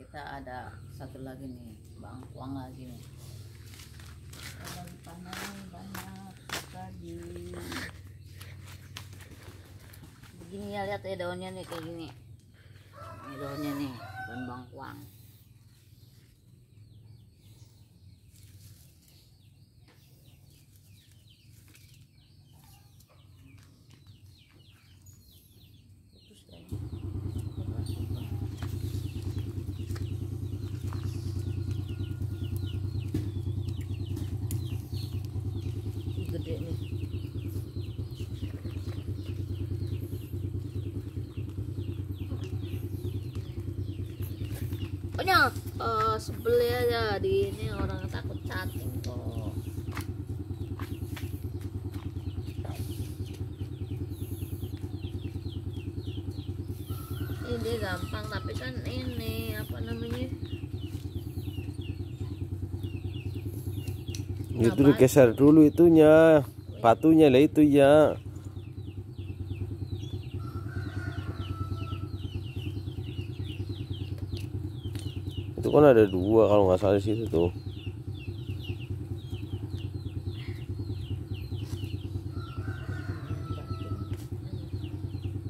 kita ada satu lagi nih, bangkuang lagi nih. Lagi panen banyak tadi. Begini ya, lihat ya daunnya nih kayak gini. Ini daunnya nih, daun bangkuang. Gede nih. Pokoknya sebel aja di ini, orang takut cacing kok. Ini gampang, tapi kan ini apa namanya? Itu digeser dulu itunya, batunya lah itu ya. Itu kan ada dua kalau nggak salah di situ tuh.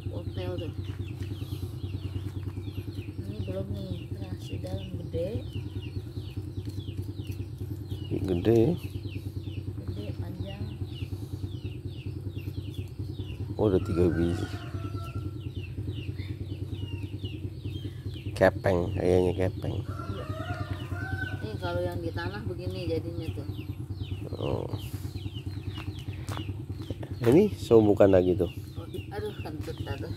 Hotel tuh. Ini belum nih, masih dalam gede. Gede. Gede panjang. Oh, ada 3 biji. Kepeng, kayaknya kepeng. Iya. Nih kalau yang di tanah begini jadinya tuh. Oh. Ini sumbukan lagi tuh. Aduh, kentut aduh.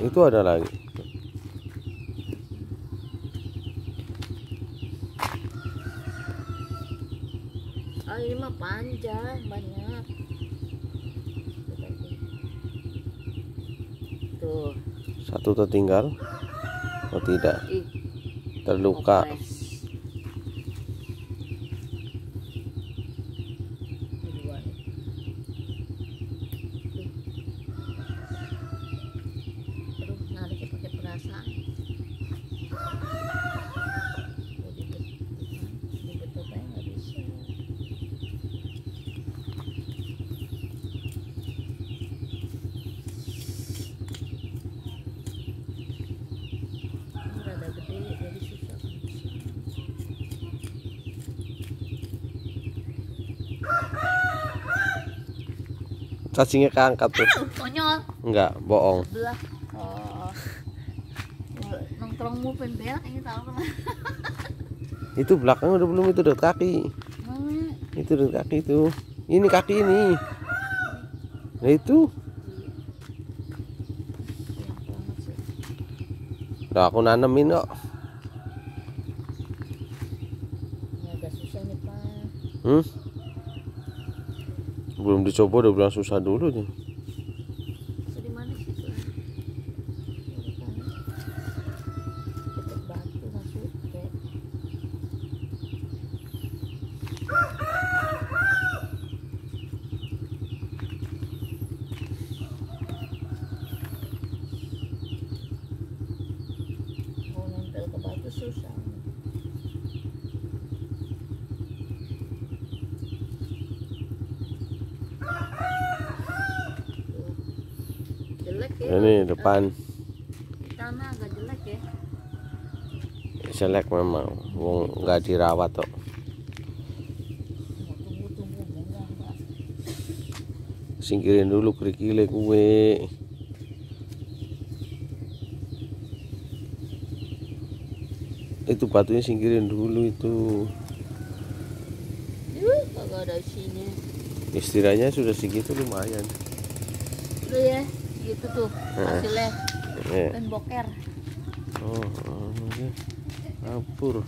Itu ada lagi. Oh, ini mah panjang banyak. Tuh. Satu tertinggal. Oh tidak. Ih, Terluka. kopres. Dua nih. Aduh, nariknya pakai perasaan. Dibetut aja nggak bisa. Ini rada gede jadi susah. Cacingnya keangkat tuh. Konyol. Enggak, bohong. Sebelah. Oh. Nongkrong mulu pengen ini tahu kan. Itu belakang udah belum, itu dekat kaki. Itu dekat kaki itu. Ini kaki ini. Nah itu. Udah aku nanemin kok. Ini agak susah nih Pak. Belum dicoba udah bilang susah dulu nih. Susah di mana sih tuh? Deket batu masuk kayak. Mau nempel ke batu susah. Jelek ya. Ini depan. Tanah agak jelek ya. Jelek memang. Wong nggak dirawat kok. Tunggu enggak. Singkirin dulu kerikile kue. Itu batunya singkirin dulu itu. Kagak ada isinya. Istilahnya sudah segitu lumayan. Itu ya, gitu tuh hasilnya. Eh. Dan boker. Oh, ampur.